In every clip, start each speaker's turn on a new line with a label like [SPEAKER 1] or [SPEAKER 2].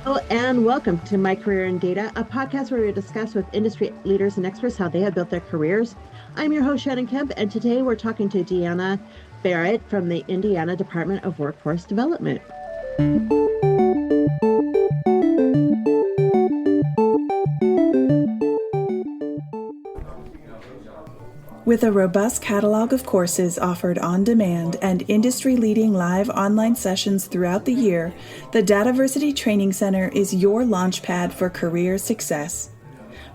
[SPEAKER 1] And welcome to My Career in Data, a podcast where we discuss with industry leaders and experts how they have built their careers. I'm your host, Shannon Kemp, and today we're talking to Diana Barrett from the Indiana Department of Workforce Development.
[SPEAKER 2] With a robust catalog of courses offered on demand and industry-leading live online sessions throughout the year, the DATAVERSITY Training Center is your launchpad for career success.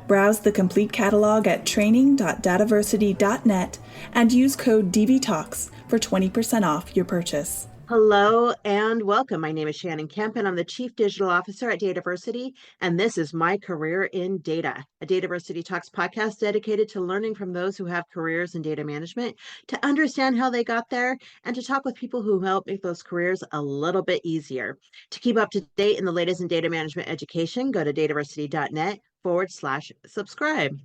[SPEAKER 2] Browse the complete catalog at training.dataversity.net and use code DVTalks for 20% off your purchase.
[SPEAKER 1] Hello and welcome. My name is Shannon Kemp, and I'm the Chief Digital Officer at DATAVERSITY, and this is My Career in Data, a DATAVERSITY Talks podcast dedicated to learning from those who have careers in data management, to understand how they got there, and to talk with people who help make those careers a little bit easier. To keep up to date in the latest in data management education, go to dataversity.net/subscribe.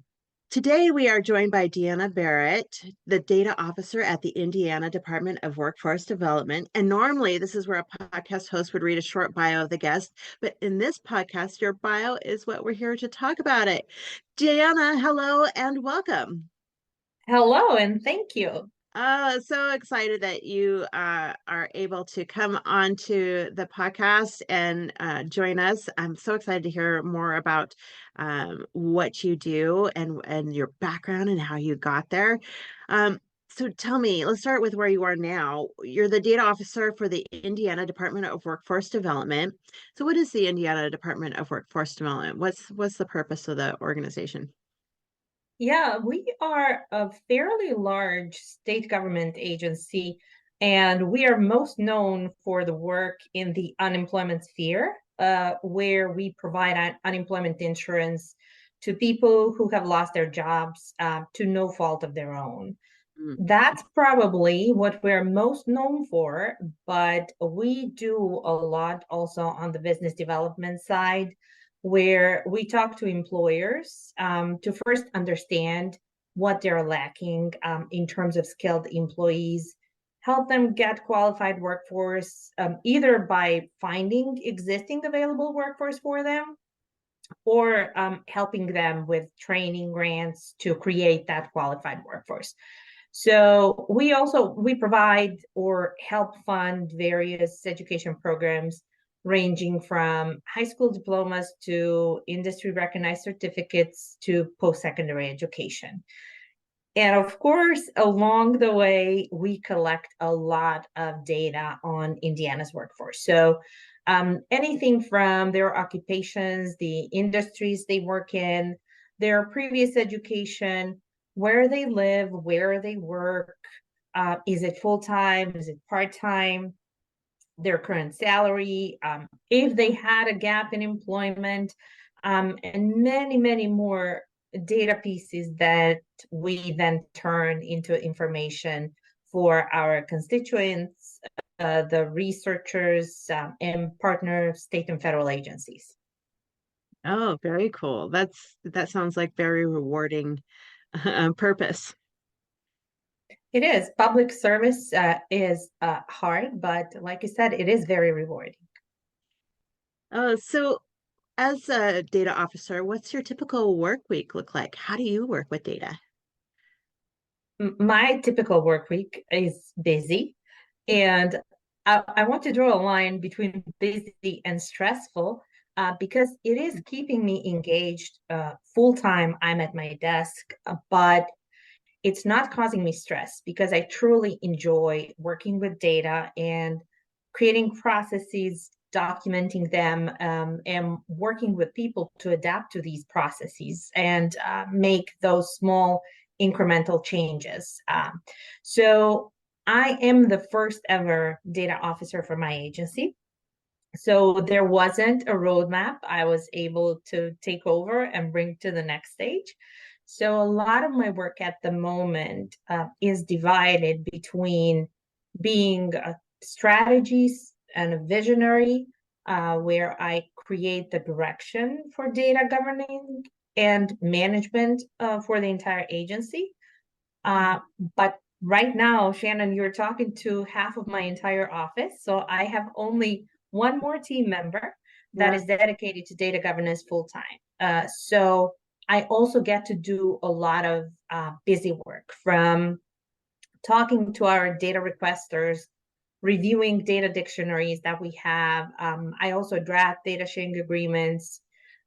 [SPEAKER 1] Today, we are joined by Diana Barrett, the data officer at the Indiana Department of Workforce Development. And normally, this is where a podcast host would read a short bio of the guest. But in this podcast, your bio is what we're here to talk about it. Diana, hello and welcome.
[SPEAKER 3] Hello, and thank you.
[SPEAKER 1] So excited that you are able to come onto the podcast and join us. I'm so excited to hear more about what you do and your background and how you got there. So tell me, let's start with where you are now. You're the data officer for the Indiana Department of Workforce Development. So what is the Indiana Department of Workforce Development? What's the purpose of the organization?
[SPEAKER 3] Yeah, we are a fairly large state government agency, and we are most known for the work in the unemployment sphere, where we provide unemployment insurance to people who have lost their jobs to no fault of their own. That's probably what we're most known for, but we do a lot also on the business development side, where we talk to employers to first understand what they're lacking in terms of skilled employees, help them get qualified workforce, either by finding existing available workforce for them, or helping them with training grants to create that qualified workforce. So we provide or help fund various education programs ranging from high school diplomas to industry recognized certificates to post-secondary education. And of course, along the way, we collect a lot of data on Indiana's workforce. So anything from their occupations, the industries they work in, their previous education, where they live, where they work, is it full-time, is it part-time, their current salary, if they had a gap in employment, and many, many more data pieces that we then turn into information for our constituents, the researchers, and partner state and federal agencies.
[SPEAKER 1] Oh, very cool. That sounds like very rewarding purpose.
[SPEAKER 3] It is. Public service is hard, but like I said, it is very rewarding.
[SPEAKER 1] So as a data officer, what's your typical work week look like? How do you work with data?
[SPEAKER 3] My typical work week is busy, and I want to draw a line between busy and stressful because it is keeping me engaged full time. I'm at my desk, but it's not causing me stress because I truly enjoy working with data and creating processes, documenting them, and working with people to adapt to these processes and make those small incremental changes. So I am the first ever data officer for my agency. So there wasn't a roadmap I was able to take over and bring to the next stage. So a lot of my work at the moment is divided between being a strategist and a visionary, where I create the direction for data governing and management for the entire agency. But right now, Shannon, you're talking to half of my entire office. So I have only one more team member that
[SPEAKER 1] Yeah.
[SPEAKER 3] is dedicated to data governance full time. So I also get to do a lot of busy work, from talking to our data requesters, reviewing data dictionaries that we have. I also draft data sharing agreements,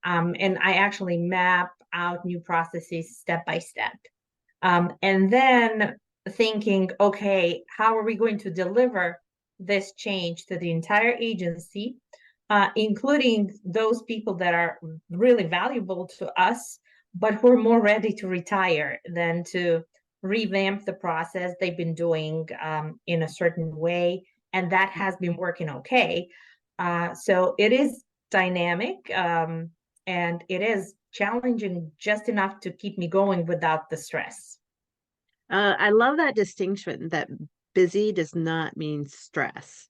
[SPEAKER 3] and I actually map out new processes step by step. And then thinking, okay, how are we going to deliver this change to the entire agency, including those people that are really valuable to us, but who are more ready to retire than to revamp the process they've been doing in a certain way. And that has been working okay. So it is dynamic, and it is challenging just enough to keep me going without the stress.
[SPEAKER 1] I love that distinction that busy does not mean stress.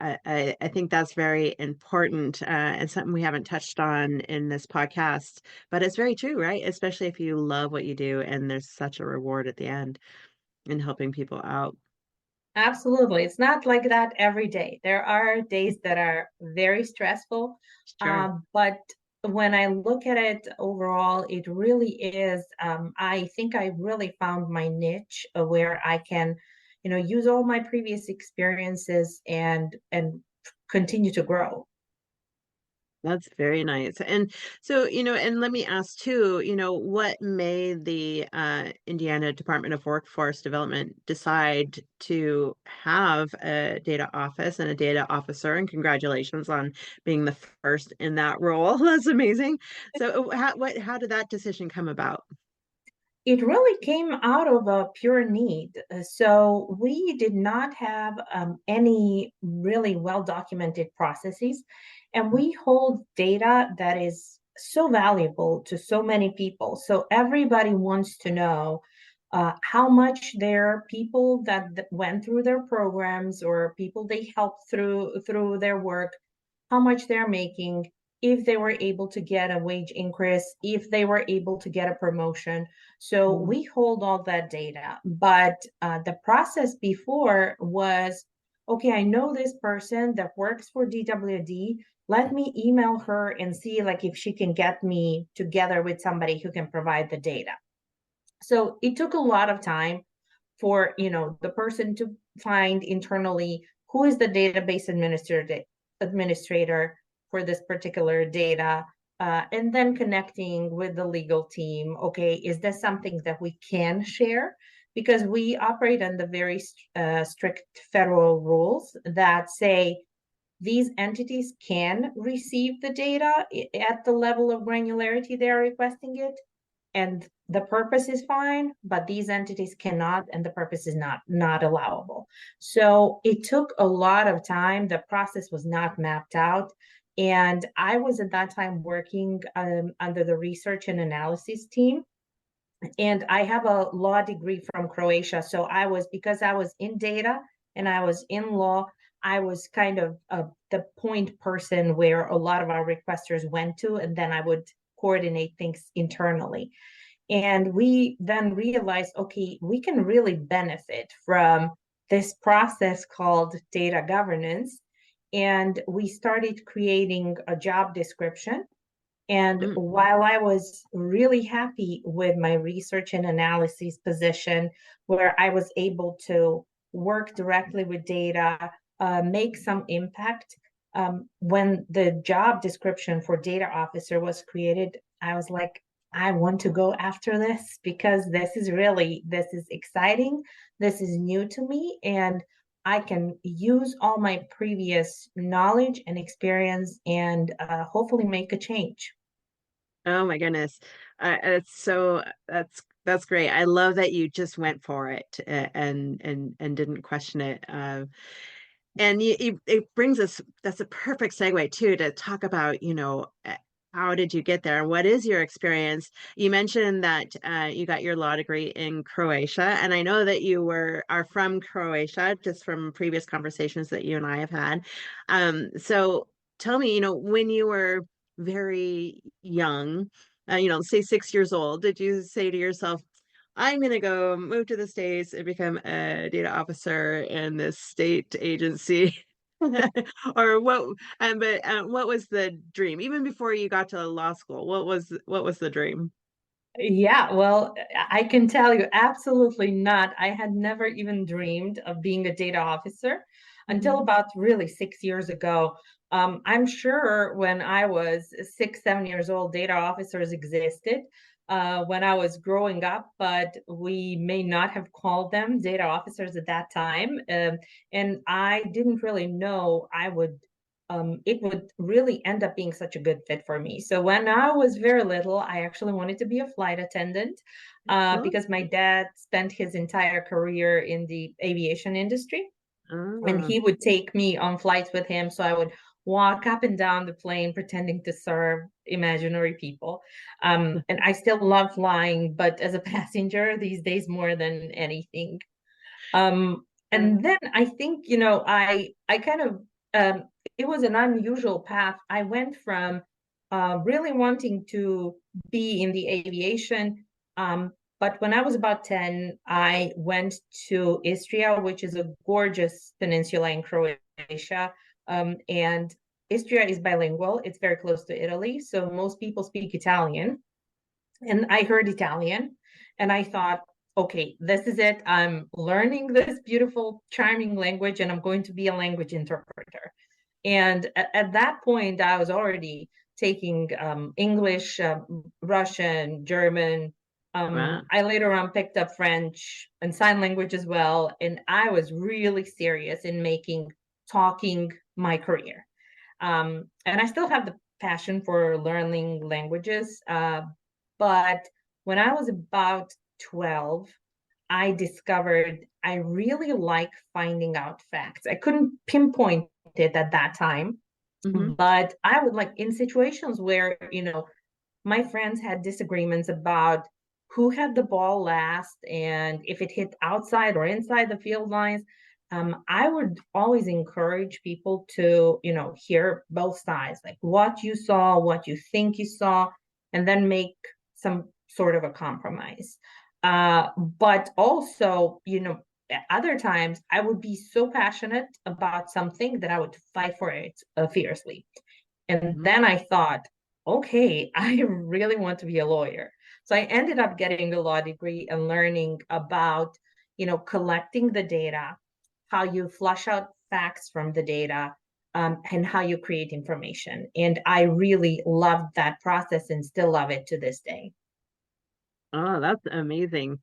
[SPEAKER 1] I think that's very important and something we haven't touched on in this podcast, but it's very true, right? Especially if you love what you do and there's such a reward at the end in helping people out.
[SPEAKER 3] Absolutely. It's not like that every day. There are days that are very stressful,
[SPEAKER 1] Sure.
[SPEAKER 3] but when I look at it overall, it really is. I think I really found my niche where I can, use all my previous experiences and continue to grow.
[SPEAKER 1] That's very nice. And so, and let me ask too, what made the Indiana Department of Workforce Development decide to have a data office and a data officer? And congratulations on being the first in that role. That's amazing. So, how did that decision come about?
[SPEAKER 3] It really came out of a pure need. So we did not have any really well documented processes, and we hold data that is so valuable to so many people. So everybody wants to know how much their people that went through their programs or people they helped through their work, how much they're making, if they were able to get a wage increase, if they were able to get a promotion. So
[SPEAKER 1] Mm.
[SPEAKER 3] we hold all that data. But the process before was, okay, I know this person that works for DWD. Let me email her and see like if she can get me together with somebody who can provide the data. So it took a lot of time for the person to find internally who is the database administrator for this particular data, and then connecting with the legal team. Okay, is this something that we can share? Because we operate under very strict federal rules that say these entities can receive the data at the level of granularity they are requesting it, and the purpose is fine, but these entities cannot, and the purpose is not allowable. So it took a lot of time. The process was not mapped out, and I was at that time working under the research and analysis team, and I have a law degree from Croatia. So because I was in data and I was in law, I was kind of the point person where a lot of our requesters went to, and then I would coordinate things internally. And we then realized, okay, we can really benefit from this process called data governance. And we started creating a job description. And
[SPEAKER 1] Mm.
[SPEAKER 3] while I was really happy with my research and analysis position, where I was able to work directly with data, make some impact, when the job description for data officer was created, I was like, I want to go after this because this is exciting. This is new to me. And I can use all my previous knowledge and experience and hopefully make a change.
[SPEAKER 1] Oh my goodness. It's so that's great. I love that you just went for it and didn't question it. And it brings us, that's a perfect segue too, to talk about, how did you get there? And what is your experience? You mentioned that you got your law degree in Croatia, and I know that are from Croatia, just from previous conversations that you and I have had. So tell me, when you were very young, say 6 years old, did you say to yourself, I'm going to go move to the States and become a data officer in this state agency? Or what, but what was the dream? Even before you got to law school, what was the dream?
[SPEAKER 3] Yeah, well, I can tell you absolutely not. I had never even dreamed of being a data officer until
[SPEAKER 1] Mhm.
[SPEAKER 3] about really 6 years ago. I'm sure when I was 6, 7 years old, data officers existed when I was growing up, but we may not have called them data officers at that time. And I didn't really know it would really end up being such a good fit for me. So when I was very little, I actually wanted to be a flight attendant
[SPEAKER 1] Oh,
[SPEAKER 3] because my dad spent his entire career in the aviation industry, and
[SPEAKER 1] ah,
[SPEAKER 3] he would take me on flights with him. So I would walk up and down the plane pretending to serve imaginary people. And I still love flying, but as a passenger these days more than anything. And then I think, I kind of it was an unusual path. I went from really wanting to be in the aviation, but when I was about 10, I went to Istria, which is a gorgeous peninsula in Croatia. And Istria is bilingual. It's very close to Italy, so most people speak Italian. And I heard Italian and I thought, okay, this is it. I'm learning this beautiful, charming language and I'm going to be a language interpreter. And at that point, I was already taking English, Russian, German.
[SPEAKER 1] wow.
[SPEAKER 3] I later on picked up French and sign language as well. And I was really serious in making talking my career. And I still have the passion for learning languages. But when I was about 12, I discovered I really like finding out facts. I couldn't pinpoint it at that time,
[SPEAKER 1] Hmm.
[SPEAKER 3] but I would like in situations where, my friends had disagreements about who had the ball last and if it hit outside or inside the field lines. I would always encourage people to, hear both sides, like what you saw, what you think you saw, and then make some sort of a compromise. But also, at other times I would be so passionate about something that I would fight for it fiercely. And
[SPEAKER 1] Hmm.
[SPEAKER 3] then I thought, okay, I really want to be a lawyer. So I ended up getting a law degree and learning about, collecting the data, how you flush out facts from the data, and how you create information. And I really loved that process and still love it to this day.
[SPEAKER 1] Oh, that's amazing.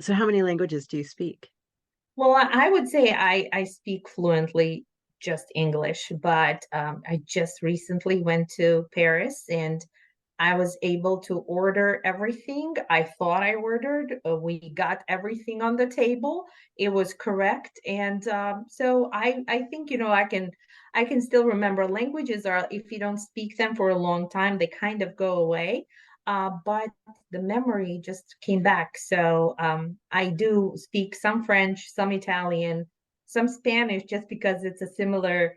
[SPEAKER 1] So how many languages do you speak?
[SPEAKER 3] Well, I would say I speak fluently just English, but I just recently went to Paris and I was able to order everything I thought I ordered. We got everything on the table. It was correct, and so I think I can still remember. Languages are, if you don't speak them for a long time, they kind of go away. But the memory just came back. So I do speak some French, some Italian, some Spanish, just because it's a similar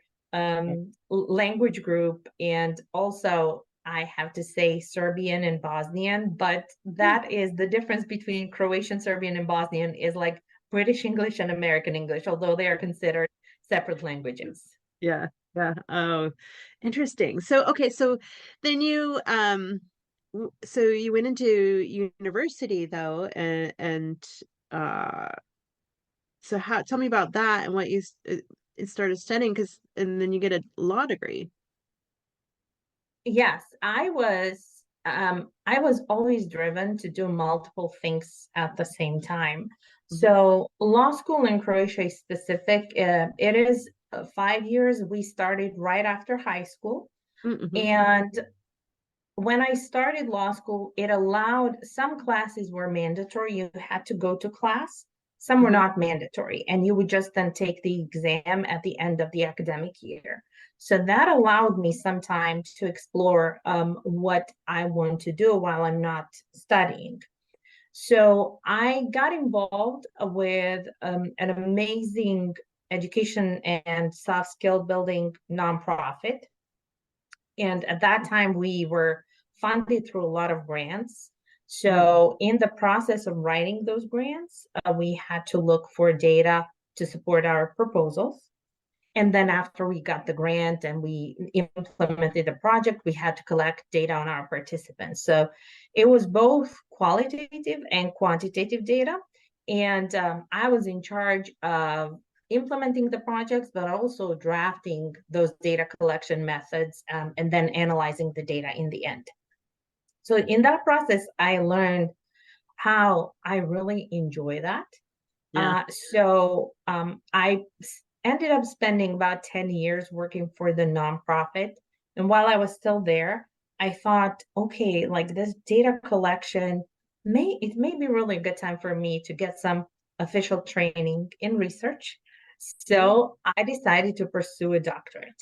[SPEAKER 3] language group, and also I have to say Serbian and Bosnian, but that is the difference between Croatian, Serbian, and Bosnian is like British English and American English, although they are considered separate languages.
[SPEAKER 1] Yeah, yeah. Oh, interesting. So, okay, so then so you went into university though, and uh, so how? Tell me about that and what started studying, because and then you get a law degree.
[SPEAKER 3] Yes, I was always driven to do multiple things at the same time.
[SPEAKER 1] Hmm.
[SPEAKER 3] So law school in Croatia is specific. It is 5 years. We started right after high school.
[SPEAKER 1] Hmm.
[SPEAKER 3] And when I started law school, it allowed some classes were mandatory. You had to go to class. Some were
[SPEAKER 1] Hmm.
[SPEAKER 3] not mandatory, and you would just then take the exam at the end of the academic year. So that allowed me some time to explore what I want to do while I'm not studying. So I got involved with an amazing education and soft skill building nonprofit. And at that time, we were funded through a lot of grants.
[SPEAKER 1] Mm.
[SPEAKER 3] So, in the process of writing those grants, we had to look for data to support our proposals. And then after we got the grant and we implemented the project, we had to collect data on our participants. So it was both qualitative and quantitative data. And I was in charge of implementing the projects, but also drafting those data collection methods, and then analyzing the data in the end. So in that process, I learned how I really enjoy that.
[SPEAKER 1] Yeah.
[SPEAKER 3] I ended up spending about 10 years working for the nonprofit. And while I was still there, I thought, okay, like this data collection may be really a good time for me to get some official training in research.
[SPEAKER 1] Mm.
[SPEAKER 3] So I decided to pursue a doctorate.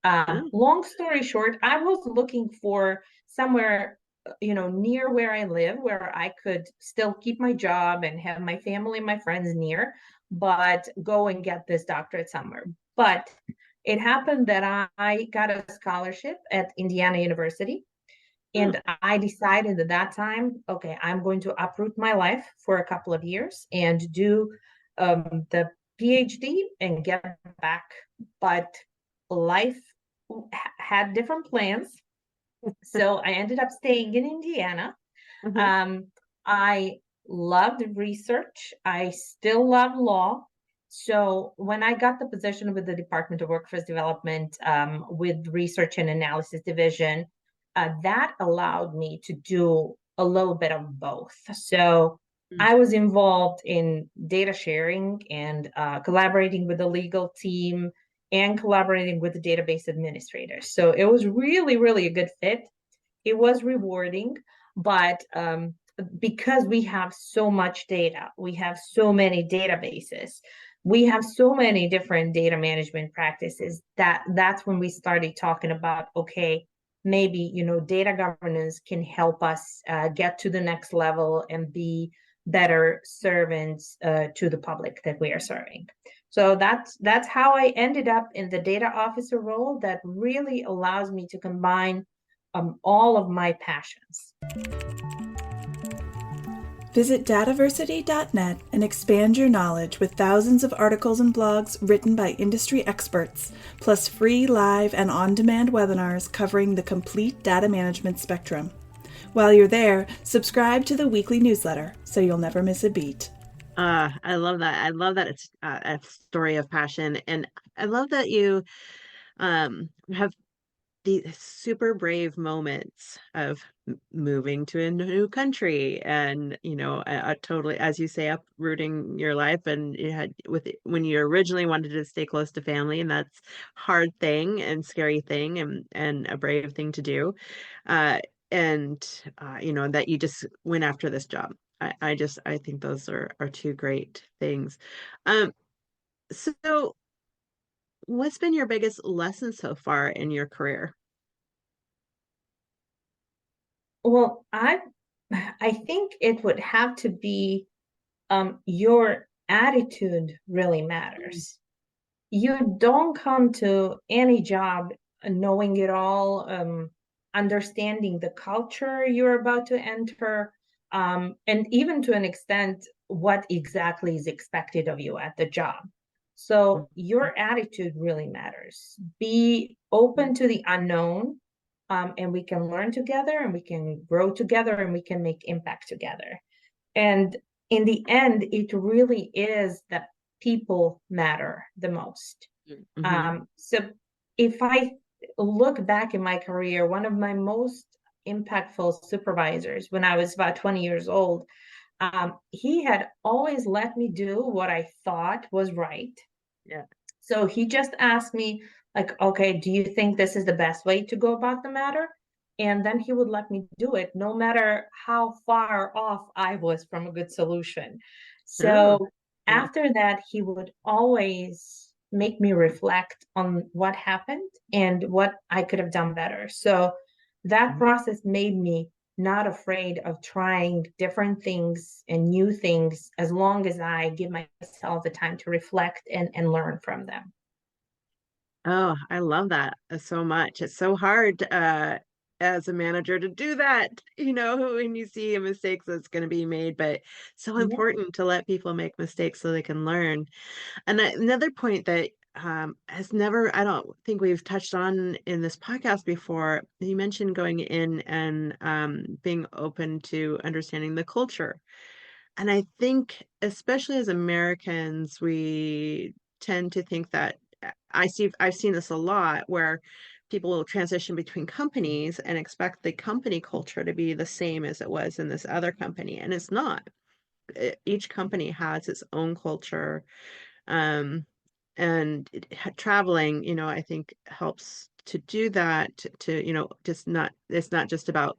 [SPEAKER 1] Oh,
[SPEAKER 3] Long story short, I was looking for somewhere, near where I live, where I could still keep my job and have my family and my friends near, but go and get this doctorate somewhere. But it happened that I got a scholarship at Indiana University.
[SPEAKER 1] oh,
[SPEAKER 3] And I decided at that time, okay, I'm going to uproot my life for a couple of years and do the PhD and get back. But life had different plans. So I ended up staying in Indiana.
[SPEAKER 1] uh-huh.
[SPEAKER 3] Um, I loved research. I still love law. So when I got the position with the Department of Workforce Development, with Research and Analysis Division, that allowed me to do a little bit of both. So
[SPEAKER 1] Mm.
[SPEAKER 3] I was involved in data sharing and collaborating with the legal team and collaborating with the database administrators. So it was really, really a good fit. It was rewarding, but because we have so much data, we have so many databases, we have so many different data management practices, that's when we started talking about, okay, maybe data governance can help us get to the next level and be better servants to the public that we are serving. So that's how I ended up in the data officer role that really allows me to combine all of my passions.
[SPEAKER 2] Visit dataversity.net and expand your knowledge with thousands of articles and blogs written by industry experts, plus free live and on-demand webinars covering the complete data management spectrum. While you're there, subscribe to the weekly newsletter so you'll never miss a beat.
[SPEAKER 1] I love that. I love that it's a story of passion, and I love that you have the super brave moments of moving to a new country, and totally, as you say, uprooting your life, and you had when you originally wanted to stay close to family, and that's hard thing and scary thing, and a brave thing to do, uh and that you just went after this job. I think those are two great things. um so what's been your biggest lesson so far in your career?
[SPEAKER 3] Well, I think it would have to be your attitude really matters. You don't come to any job knowing it all, understanding the culture you're about to enter, and even to an extent, what exactly is expected of you at the job. So your attitude really matters. Be open to the unknown, and we can learn together, and we can grow together, and we can make impact together. And in the end, it really is that people matter the most.
[SPEAKER 1] Mm-hmm.
[SPEAKER 3] So if I look back in my career, one of my most impactful supervisors when I was about 20 years old, he had always let me do what I thought was right.
[SPEAKER 1] Yeah.
[SPEAKER 3] So he just asked me, like, okay, do you think this is the best way to go about the matter? And then he would let me do it, no matter how far off I was from a good solution.
[SPEAKER 1] Oh,
[SPEAKER 3] So
[SPEAKER 1] yeah.
[SPEAKER 3] after that, he would always make me reflect on what happened and what I could have done better. So that process made me not afraid of trying different things and new things as long as I give myself the time to reflect and learn from them.
[SPEAKER 1] Oh, I love that so much. It's so hard as a manager to do that, when you see a mistake that's going to be made, but so
[SPEAKER 3] Yeah.
[SPEAKER 1] important to let people make mistakes so they can learn. And another point that has never, I don't think we've touched on in this podcast before. You mentioned going in and being open to understanding the culture. And I think, especially as Americans, we tend to think that I've seen this a lot where people will transition between companies and expect the company culture to be the same as it was in this other company, and it's not. Each company has its own culture, um, and traveling, I think helps to do that. Just not it's not just about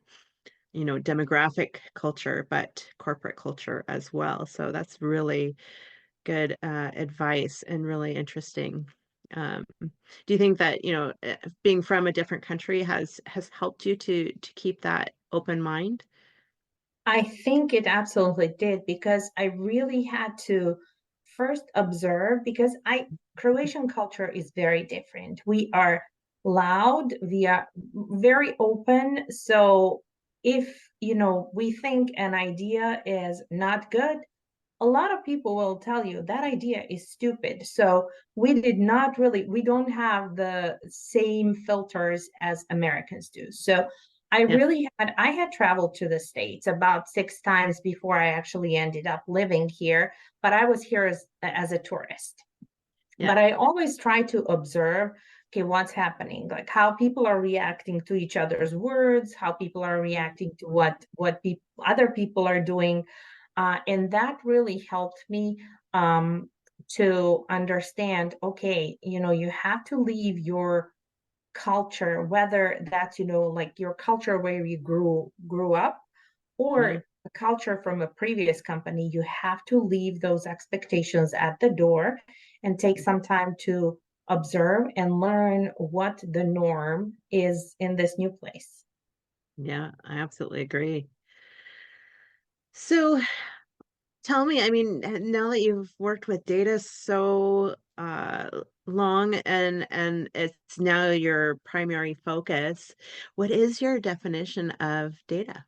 [SPEAKER 1] demographic culture, but corporate culture as well. So that's really good advice and really interesting. Do you think that, being from a different country has helped you to keep that open mind?
[SPEAKER 3] I think it absolutely did because I really had to first observe because I Croatian culture is very different. We are loud, we are very open. So if, we think an idea is not good, a lot of people will tell you that idea is stupid. So we don't have the same filters as Americans do. So
[SPEAKER 1] Yeah,
[SPEAKER 3] I had traveled to the States about 6 times before I actually ended up living here, but I was here as a tourist.
[SPEAKER 1] yeah,
[SPEAKER 3] But I always try to observe, okay, what's happening, like how people are reacting to each other's words, how people are reacting to what other people are doing, and that really helped me to understand. Okay, you have to leave your culture, whether that's like your culture where you grew up, or
[SPEAKER 1] mhm,
[SPEAKER 3] the culture from a previous company. You have to leave those expectations at the door and take some time to observe and learn what the norm is in this new place.
[SPEAKER 1] yeah, I absolutely agree. So tell me, I mean, now that you've worked with data so long and it's now your primary focus, what is your definition of data?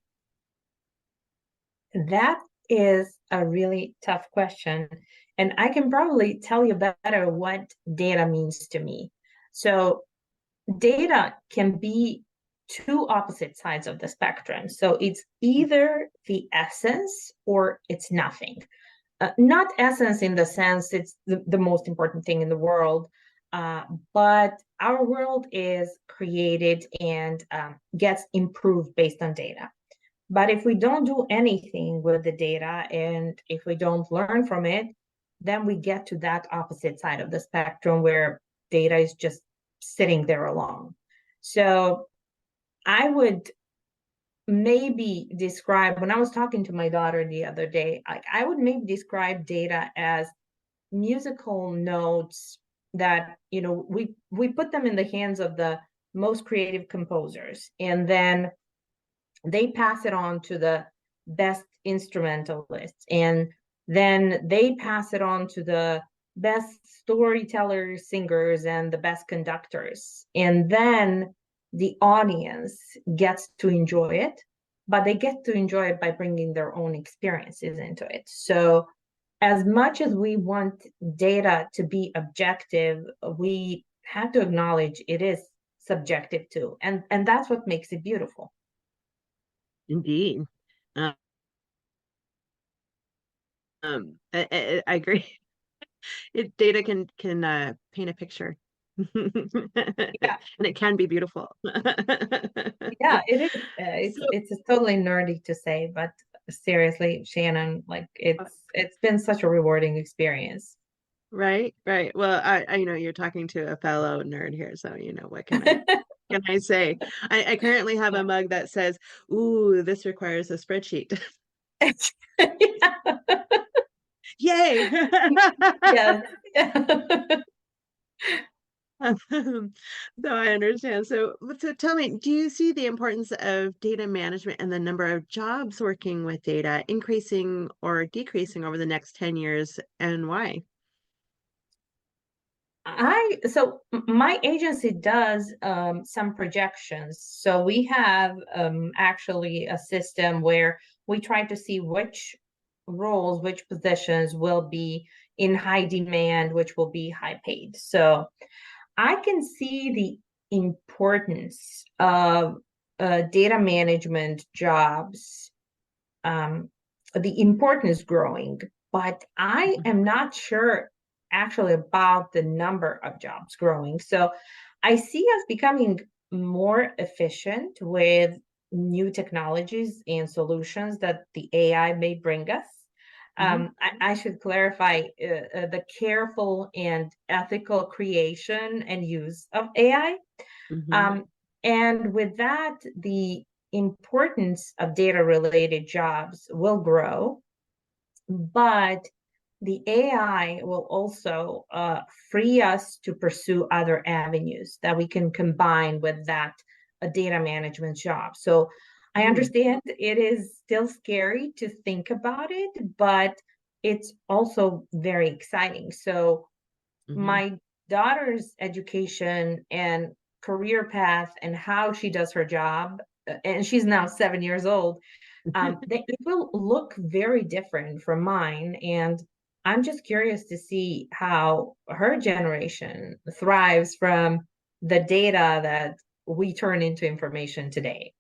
[SPEAKER 3] That is a really tough question. And I can probably tell you better what data means to me. So, data can be two opposite sides of the spectrum. So, it's either the essence or it's nothing. Not essence in the sense it's the most important thing in the world, uh, but our world is created and gets improved based on data. But if we don't do anything with the data and if we don't learn from it, then we get to that opposite side of the spectrum where data is just sitting there alone. So I would maybe describe, when I was talking to my daughter the other day, I would maybe describe data as musical notes that, we put them in the hands of the most creative composers, and then they pass it on to the best instrumentalists, and then they pass it on to the best storytellers, singers, and the best conductors, and then the audience gets to enjoy it, but they get to enjoy it by bringing their own experiences into it. So as much as we want data to be objective, we have to acknowledge it is subjective too, and that's what makes it beautiful.
[SPEAKER 1] Indeed. I agree. Data can paint a picture, and
[SPEAKER 3] Yeah.
[SPEAKER 1] it can be beautiful.
[SPEAKER 3] Yeah, it is.
[SPEAKER 1] So,
[SPEAKER 3] It's totally nerdy to say, but seriously, Shannon, like it's been such a rewarding experience.
[SPEAKER 1] right, right. Well, I know you're talking to a fellow nerd here, so what can I say? I currently have a mug that says, "Ooh, this requires a spreadsheet." Yay!
[SPEAKER 3] Yeah.
[SPEAKER 1] So I understand. So tell me, do you see the importance of data management and the number of jobs working with data increasing or decreasing over the next 10 years, and why?
[SPEAKER 3] My agency does some projections. So we have actually a system where we try to see which roles, which positions will be in high demand, which will be high paid. So I can see the importance of data management jobs, the importance growing, but I am not sure actually about the number of jobs growing. So I see us becoming more efficient with new technologies and solutions that the AI may bring us.
[SPEAKER 1] Mhm.
[SPEAKER 3] I should clarify the careful and ethical creation and use of AI.
[SPEAKER 1] Mhm.
[SPEAKER 3] Um, and with that, the importance of data related jobs will grow, but the AI will also free us to pursue other avenues that we can combine with that a data management job. So I
[SPEAKER 1] Mm.
[SPEAKER 3] understand it is still scary to think about it, but it's also very exciting. So
[SPEAKER 1] Mhm.
[SPEAKER 3] my daughter's education and career path and how she does her job, and she's now 7 years old, it will look very different from mine. And I'm just curious to see how her generation thrives from the data that we turn into information today.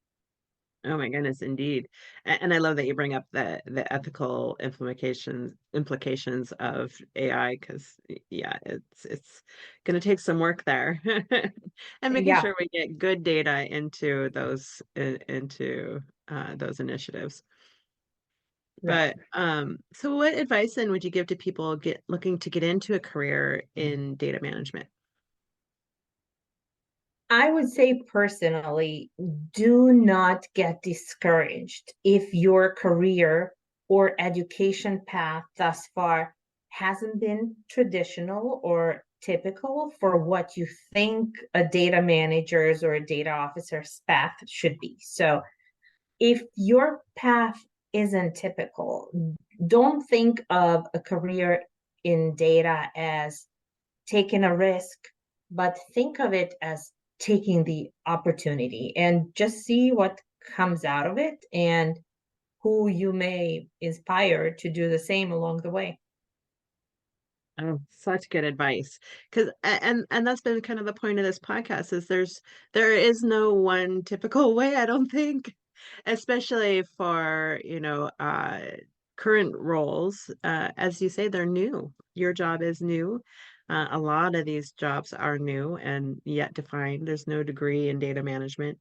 [SPEAKER 1] Oh my goodness, indeed. And I love that you bring up the ethical implications of AI because yeah, it's going to take some work there, and making
[SPEAKER 3] Yeah.
[SPEAKER 1] sure we get good data into those initiatives.
[SPEAKER 3] Right.
[SPEAKER 1] But so what advice then would you give to people get looking to get into a career in data management?
[SPEAKER 3] I would say personally, do not get discouraged if your career or education path thus far hasn't been traditional or typical for what you think a data manager's or a data officer's path should be. So if your path isn't typical, don't think of a career in data as taking a risk, but think of it as taking the opportunity and just see what comes out of it and who you may inspire to do the same along the way.
[SPEAKER 1] Oh, such good advice. Because and that's been kind of the point of this podcast is there is no one typical way, I don't think, especially for, current roles. As you say, they're new. Your job is new. A lot of these jobs are new and yet defined. There's no degree in data management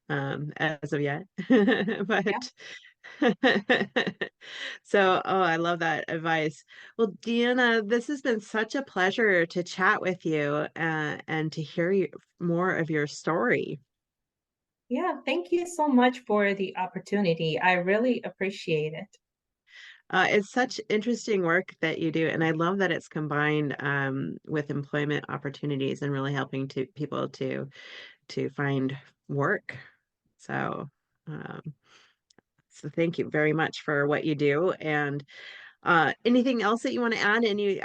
[SPEAKER 1] as of yet.
[SPEAKER 3] Yeah.
[SPEAKER 1] But so, oh, I love that advice. Well, Deanna, this has been such a pleasure to chat with you and to hear more of your story.
[SPEAKER 3] Yeah, thank you so much for the opportunity. I really appreciate it.
[SPEAKER 1] It's such interesting work that you do, and I love that it's combined with employment opportunities and really helping people to find work. So, um, so thank you very much for what you do. And anything else that you want to add? Any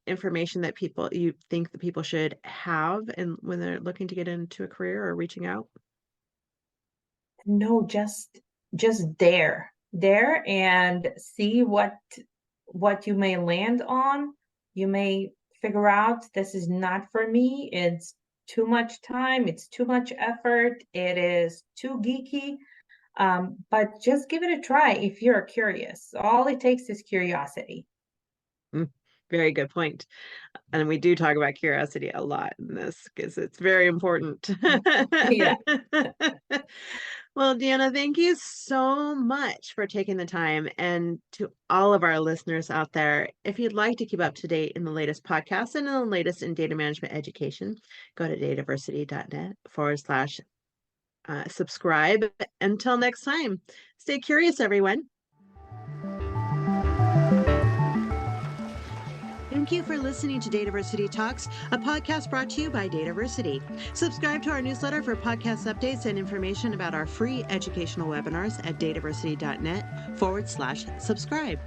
[SPEAKER 1] information that you think that people should have and when they're looking to get into a career or reaching out?
[SPEAKER 3] No, just dare and see what you may land on. You may figure out this is not for me. It's too much time, it's too much effort, it is too geeky. But just give it a try if you're curious. All it takes is curiosity.
[SPEAKER 1] Mm, very good point. And we do talk about curiosity a lot in this because it's very important.
[SPEAKER 3] Yeah.
[SPEAKER 1] Well, Deanna, thank you so much for taking the time. And to all of our listeners out there, if you'd like to keep up to date in the latest podcasts and in the latest in data management education, go to dataversity.net/subscribe. Until next time, stay curious, everyone. Thank you for listening to DATAVERSITY Talks, a podcast brought to you by DATAVERSITY. Subscribe to our newsletter for podcast updates and information about our free educational webinars at dataversity.net/subscribe.